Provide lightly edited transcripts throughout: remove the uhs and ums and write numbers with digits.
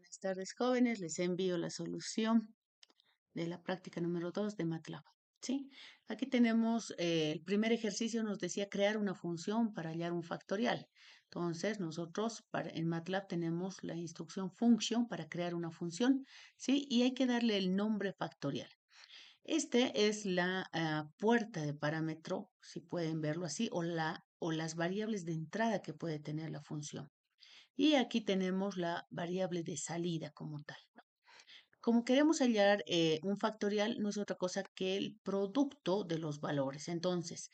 Buenas tardes, jóvenes. Les envío la solución de la práctica número 2 de MATLAB. ¿Sí? Aquí tenemos el primer ejercicio, nos decía crear una función para hallar un factorial. Entonces, nosotros en MATLAB tenemos la instrucción function para crear una función, ¿sí? Y hay que darle el nombre factorial. Este es la puerta de parámetro, si pueden verlo así, o las variables de entrada que puede tener la función. Y aquí tenemos la variable de salida como tal. Como queremos hallar un factorial, no es otra cosa que el producto de los valores. Entonces,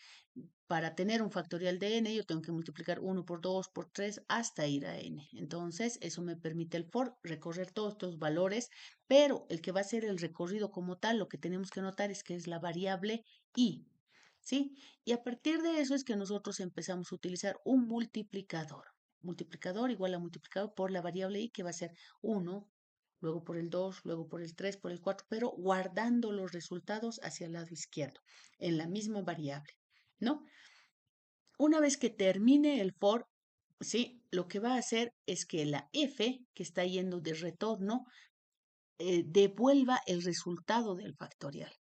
para tener un factorial de n, yo tengo que multiplicar 1 por 2 por 3 hasta ir a n. Entonces, eso me permite el for recorrer todos estos valores, pero el que va a ser el recorrido como tal, lo que tenemos que notar es que es la variable i. ¿Sí? Y a partir de eso es que nosotros empezamos a utilizar un multiplicador. Multiplicador igual a multiplicador por la variable i, que va a ser 1, luego por el 2, luego por el 3, por el 4, pero guardando los resultados hacia el lado izquierdo, en la misma variable, ¿no? Una vez que termine el for, ¿sí? Lo que va a hacer es que la f, que está yendo de retorno, devuelva el resultado del factorial.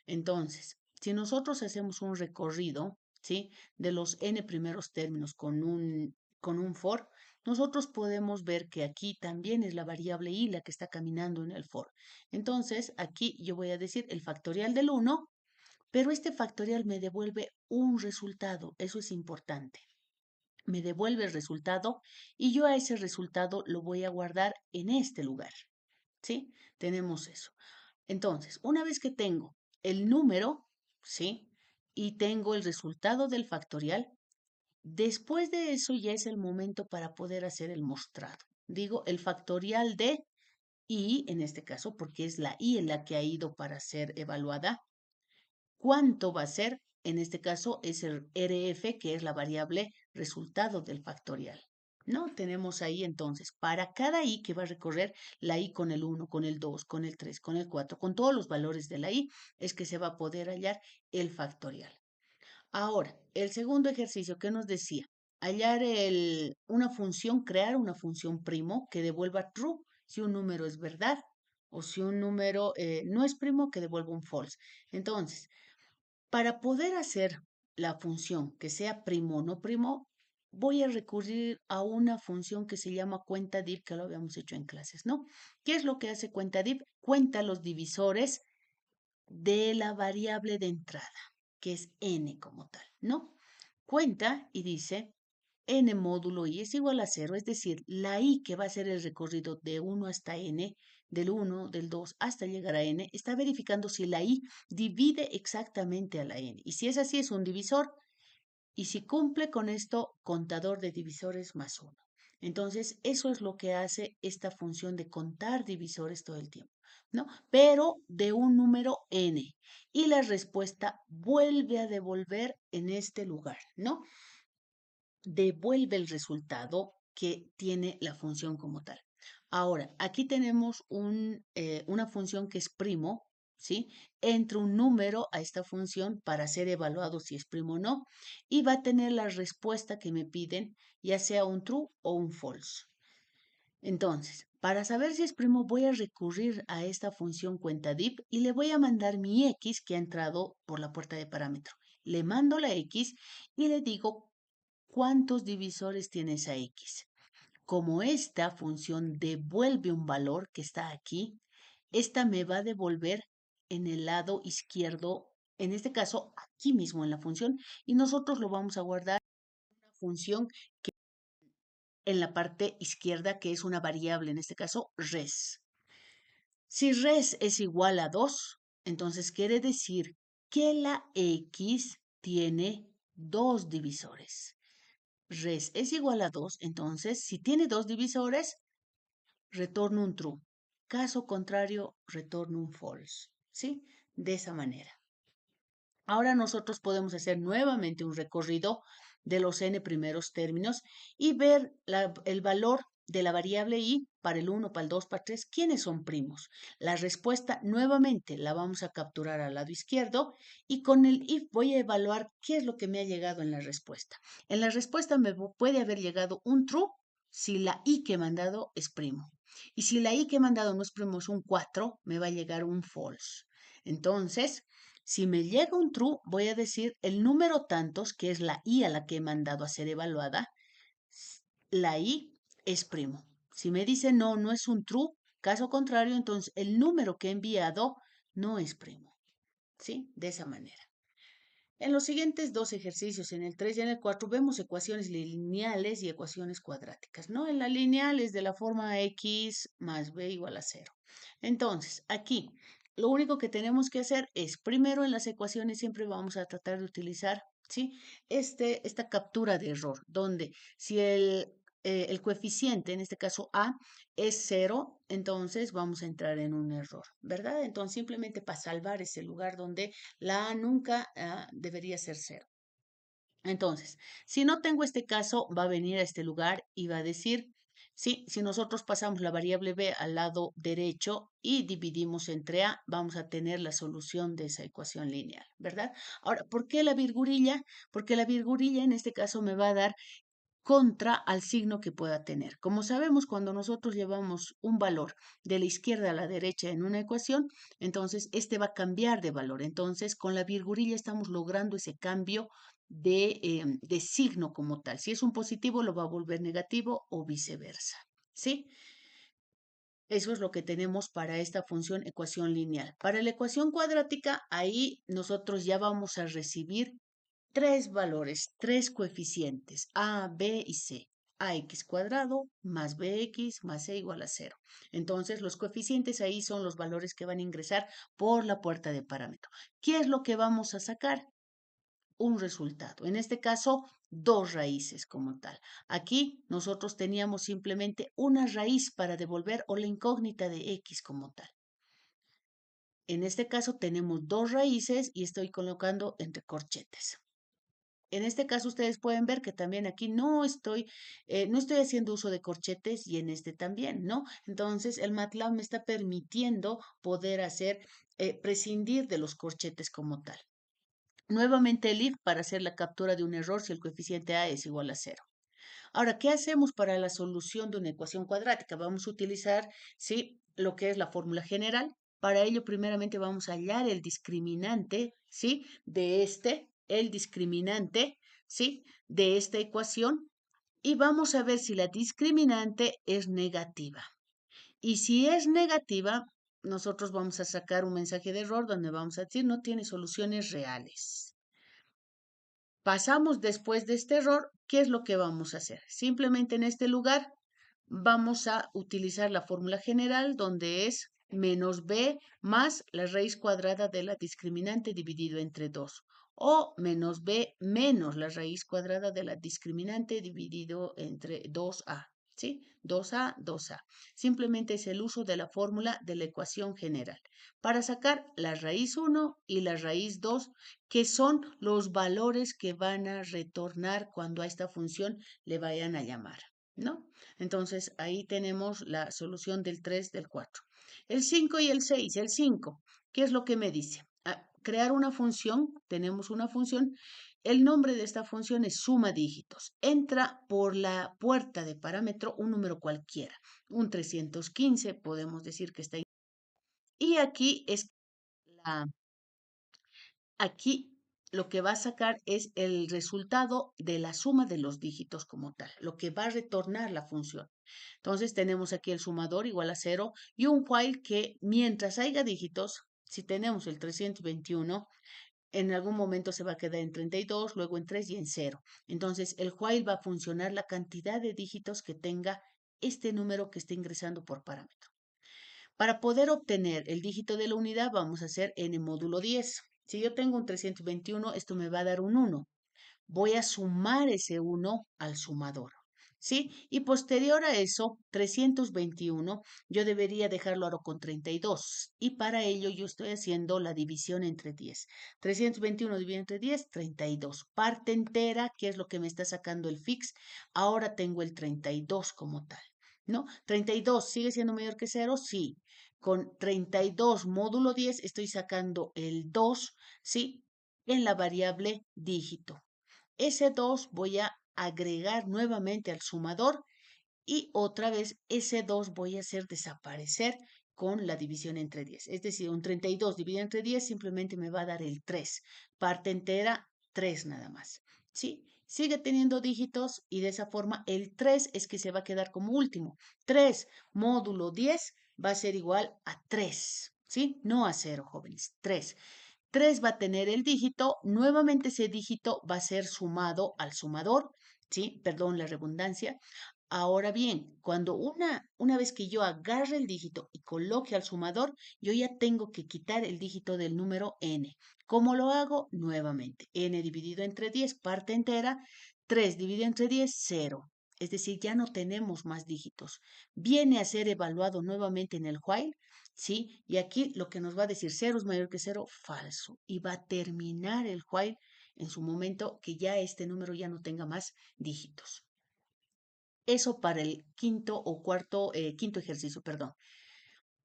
Entonces, si nosotros hacemos un recorrido, ¿sí? De los n primeros términos con un for, nosotros podemos ver que aquí también es la variable i la que está caminando en el for. Entonces, aquí yo voy a decir el factorial del 1, pero este factorial me devuelve un resultado. Eso es importante. Me devuelve el resultado y yo a ese resultado lo voy a guardar en este lugar. ¿Sí? Tenemos eso. Entonces, una vez que tengo el número, ¿sí? Y tengo el resultado del factorial, después de eso ya es el momento para poder hacer el mostrado. Digo, el factorial de i, en este caso, porque es la i en la que ha ido para ser evaluada. ¿Cuánto va a ser? En este caso es el RF, que es la variable resultado del factorial. ¿No? Tenemos ahí entonces, para cada i que va a recorrer la i con el 1, con el 2, con el 3, con el 4, con todos los valores de la i, es que se va a poder hallar el factorial. Ahora, el segundo ejercicio que nos decía, hallar una función, crear una función primo que devuelva true si un número es verdad o si un número no es primo, que devuelva un false. Entonces, para poder hacer la función que sea primo o no primo, voy a recurrir a una función que se llama cuenta div, que lo habíamos hecho en clases, ¿no? ¿Qué es lo que hace cuenta div? Cuenta los divisores de la variable de entrada, que es n como tal, ¿no? Cuenta y dice n módulo i es igual a 0, es decir, la i que va a ser el recorrido de 1 hasta n, del 1, del 2 hasta llegar a n, está verificando si la i divide exactamente a la n. Y si es así, es un divisor. Y si cumple con esto, contador de divisores más 1. Entonces, eso es lo que hace esta función de contar divisores todo el tiempo, ¿no? Pero de un número n. Y la respuesta vuelve a devolver en este lugar, ¿no? Devuelve el resultado que tiene la función como tal. Ahora, aquí tenemos una función que es primo, ¿sí? Entra un número a esta función para ser evaluado si es primo o no, y va a tener la respuesta que me piden, ya sea un true o un false. Entonces, para saber si es primo, voy a recurrir a esta función cuentadiv y le voy a mandar mi x que ha entrado por la puerta de parámetro. Le mando la x y le digo cuántos divisores tiene esa x. Como esta función devuelve un valor que está aquí, esta me va a devolver en el lado izquierdo, en este caso aquí mismo en la función, y nosotros lo vamos a guardar en una función que en la parte izquierda, que es una variable, en este caso res. Si res es igual a 2, entonces quiere decir que la x tiene dos divisores. Res es igual a 2, entonces si tiene dos divisores, retorno un true. Caso contrario, retorno un false. ¿Sí? De esa manera. Ahora nosotros podemos hacer nuevamente un recorrido de los n primeros términos y ver el valor de la variable i para el 1, para el 2, para el 3, ¿quiénes son primos? La respuesta nuevamente la vamos a capturar al lado izquierdo y con el if voy a evaluar qué es lo que me ha llegado en la respuesta. En la respuesta me puede haber llegado un true si la i que he mandado es primo. Y si la i que he mandado no es primo, es un 4, me va a llegar un false. Entonces, si me llega un true, voy a decir el número tantos, que es la i a la que he mandado a ser evaluada, la i es primo. Si me dice no, no es un true, caso contrario, entonces el número que he enviado no es primo. ¿Sí? De esa manera. En los siguientes dos ejercicios, en el 3 y en el 4, vemos ecuaciones lineales y ecuaciones cuadráticas, ¿no? En la lineal es de la forma x más b igual a 0. Entonces, aquí, lo único que tenemos que hacer es, primero en las ecuaciones siempre vamos a tratar de utilizar, ¿sí? Esta captura de error, donde si el coeficiente, en este caso a, es 0, entonces vamos a entrar en un error, ¿verdad? Entonces, simplemente para salvar ese lugar donde la A nunca debería ser 0. Entonces, si no tengo este caso, va a venir a este lugar y va a decir, sí, si nosotros pasamos la variable b al lado derecho y dividimos entre a, vamos a tener la solución de esa ecuación lineal, ¿verdad? Ahora, ¿por qué la virgulilla? Porque la virgulilla en este caso me va a dar contra al signo que pueda tener. Como sabemos, cuando nosotros llevamos un valor de la izquierda a la derecha en una ecuación, entonces este va a cambiar de valor. Entonces, con la virgulilla estamos logrando ese cambio de signo como tal. Si es un positivo, lo va a volver negativo o viceversa. ¿Sí? Eso es lo que tenemos para esta función ecuación lineal. Para la ecuación cuadrática, ahí nosotros ya vamos a recibir tres valores, tres coeficientes, a, b y c. Ax cuadrado más bx más c igual a 0. Entonces, los coeficientes ahí son los valores que van a ingresar por la puerta de parámetro. ¿Qué es lo que vamos a sacar? Un resultado. En este caso, dos raíces como tal. Aquí nosotros teníamos simplemente una raíz para devolver o la incógnita de x como tal. En este caso tenemos dos raíces y estoy colocando entre corchetes. En este caso ustedes pueden ver que también aquí no estoy haciendo uso de corchetes y en este también, ¿no? Entonces el MATLAB me está permitiendo poder prescindir de los corchetes como tal. Nuevamente el if para hacer la captura de un error si el coeficiente a es igual a 0. Ahora, ¿qué hacemos para la solución de una ecuación cuadrática? Vamos a utilizar, ¿sí? Lo que es la fórmula general. Para ello, primeramente vamos a hallar el discriminante, ¿sí? El discriminante, ¿sí? De esta ecuación. Y vamos a ver si la discriminante es negativa. Y si es negativa, nosotros vamos a sacar un mensaje de error donde vamos a decir no tiene soluciones reales. Pasamos después de este error, ¿qué es lo que vamos a hacer? Simplemente en este lugar vamos a utilizar la fórmula general donde es menos b más la raíz cuadrada de la discriminante dividido entre 2 o menos b menos la raíz cuadrada de la discriminante dividido entre 2a. ¿Sí? 2a, 2a. Simplemente es el uso de la fórmula de la ecuación general para sacar la raíz 1 y la raíz 2, que son los valores que van a retornar cuando a esta función le vayan a llamar, ¿no? Entonces, ahí tenemos la solución del 3, del 4. El 5 y el 6. El 5, ¿qué es lo que me dice? Crear una función, tenemos una función, el nombre de esta función es suma dígitos. Entra por la puerta de parámetro un número cualquiera, un 315, podemos decir que está ahí. Y aquí lo que va a sacar es el resultado de la suma de los dígitos como tal, lo que va a retornar la función. Entonces tenemos aquí el sumador igual a 0 y un while que mientras haya dígitos, si tenemos el 321, en algún momento se va a quedar en 32, luego en 3 y en 0. Entonces el while va a funcionar la cantidad de dígitos que tenga este número que esté ingresando por parámetro. Para poder obtener el dígito de la unidad vamos a hacer n módulo 10. Si yo tengo un 321, esto me va a dar un 1. Voy a sumar ese 1 al sumador. ¿Sí? Y posterior a eso, 321, yo debería dejarlo ahora con 32. Y para ello yo estoy haciendo la división entre 10. 321 dividido entre 10, 32. Parte entera, que es lo que me está sacando el fix. Ahora tengo el 32 como tal. ¿No? 32 sigue siendo mayor que 0, sí. Con 32 módulo 10 estoy sacando el 2, ¿sí? En la variable dígito. Ese 2 voy a agregar nuevamente al sumador y otra vez ese 2 voy a hacer desaparecer con la división entre 10. Es decir, un 32 dividido entre 10 simplemente me va a dar el 3. Parte entera, 3 nada más. ¿Sí? Sigue teniendo dígitos y de esa forma el 3 es que se va a quedar como último. 3 módulo 10 va a ser igual a 3. ¿Sí? No a 0, jóvenes. 3. 3 va a tener el dígito, nuevamente ese dígito va a ser sumado al sumador, ¿sí? Perdón la redundancia. Ahora bien, cuando una vez que yo agarre el dígito y coloque al sumador, yo ya tengo que quitar el dígito del número n. ¿Cómo lo hago? Nuevamente, n dividido entre 10, parte entera, 3 dividido entre 10, 0. Es decir, ya no tenemos más dígitos. Viene a ser evaluado nuevamente en el while, ¿sí? Y aquí lo que nos va a decir 0 es mayor que 0, falso. Y va a terminar el while en su momento que ya este número ya no tenga más dígitos. Eso para el quinto ejercicio, perdón.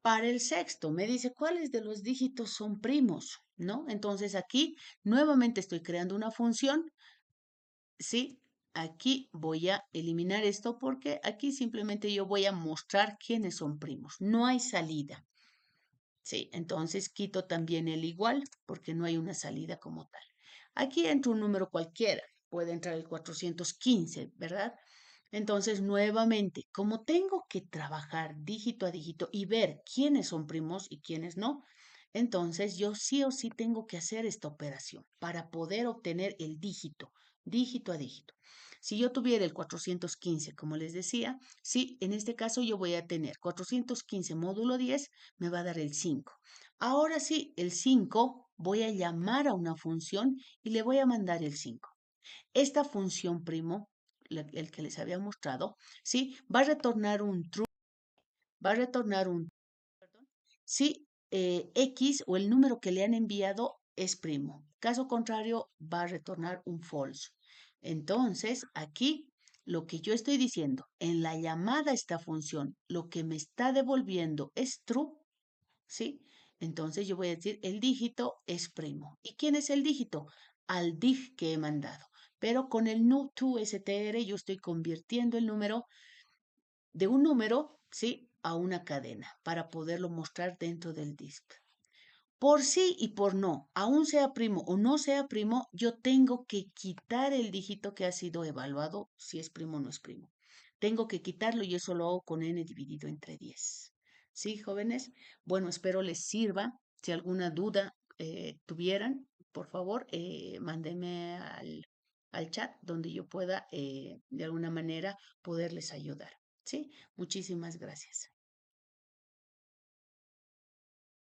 Para el sexto, me dice cuáles de los dígitos son primos, ¿no? Entonces aquí nuevamente estoy creando una función, ¿sí? Aquí voy a eliminar esto porque aquí simplemente yo voy a mostrar quiénes son primos. No hay salida, ¿sí? Entonces quito también el igual porque no hay una salida como tal. Aquí entra un número cualquiera, puede entrar el 415, ¿verdad? Entonces, nuevamente, como tengo que trabajar dígito a dígito y ver quiénes son primos y quiénes no, entonces yo sí o sí tengo que hacer esta operación para poder obtener el dígito, dígito a dígito. Si yo tuviera el 415, como les decía, sí, en este caso yo voy a tener 415 módulo 10, me va a dar el 5. Ahora sí, el 5 voy a llamar a una función y le voy a mandar el 5. Esta función primo, el que les había mostrado, ¿sí? Va a retornar un true, va a retornar un perdón, si X o el número que le han enviado es primo. Caso contrario, va a retornar un false. Entonces, aquí lo que yo estoy diciendo, en la llamada a esta función, lo que me está devolviendo es true, ¿sí? Entonces yo voy a decir el dígito es primo. ¿Y quién es el dígito? Al dig que he mandado. Pero con el new2str yo estoy convirtiendo el número de un número, ¿sí? A una cadena para poderlo mostrar dentro del disk. Por sí y por no, aún sea primo o no sea primo, yo tengo que quitar el dígito que ha sido evaluado, si es primo o no es primo. Tengo que quitarlo y eso lo hago con n dividido entre 10. ¿Sí, jóvenes? Bueno, espero les sirva. Si alguna duda tuvieran, por favor, mándenme al chat donde yo pueda, de alguna manera, poderles ayudar. ¿Sí? Muchísimas gracias.